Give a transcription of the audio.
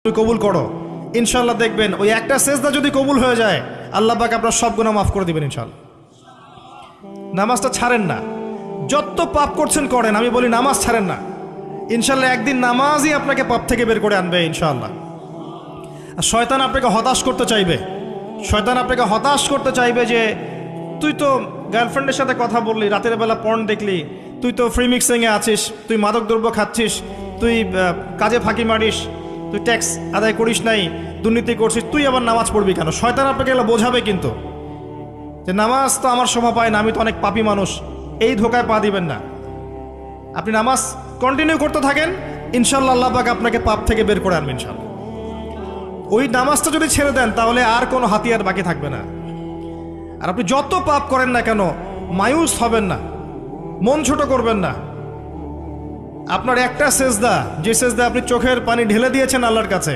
তুমি কবুল করো, ইনশাল্লাহ দেখবেন ওই একটা সেজদা যদি কবুল হয়ে যায় আল্লাহ পাক আপনার সব গুনাহ মাফ করে দিবেন ইনশাল্লাহ। নামাজটা ছাড়েন না, যত পাপ করছেন করেন, আমি বলি নামাজ ছাড়েন না, ইনশাল্লাহ একদিন নামাজই আপনাকে পাপ থেকে বের করে আনবে ইনশাল্লাহ। আর শয়তান আপনাকে হতাশ করতে চাইবে, শয়তান আপনাকে হতাশ করতে চাইবে যে তুই তো গার্লফ্রেন্ডের সাথে কথা বললি, রাতের বেলা পর্ন দেখলি, তুই তো ফ্রি মিক্সিংয়ে আছিস, তুই মাদকদ্রব্য খাচ্ছিস, তুই কাজে ফাঁকি মারিস, তুই ট্যাক্স আদায় করিস নাই, দুর্নীতি করছিস, তুই আবার নামাজ পড়বি কেন? শয়তান আপনাকে এগুলো বোঝাবে কিন্তু যে নামাজ তো আমার শোভা পায় না, আমি তো অনেক পাপী মানুষ। এই ধোকায় পা দিবেন না, আপনি নামাজ কন্টিনিউ করতে থাকেন, ইনশাল্লাহ আল্লাহ পাক আপনাকে পাপ থেকে বের করে আনবেন ইনশাল্লাহ। ওই নামাজটা যদি ছেড়ে দেন তাহলে আর কোনো হাতিয়ার বাকি থাকবে না। আর আপনি যত পাপ করেন না কেন মায়ুস হবেন না, মন ছোট করবেন না। আপনার একটা সেজদা, যে সেজদা আপনি চোখের পানি ঢেলে দিয়েছেন আল্লাহর কাছে,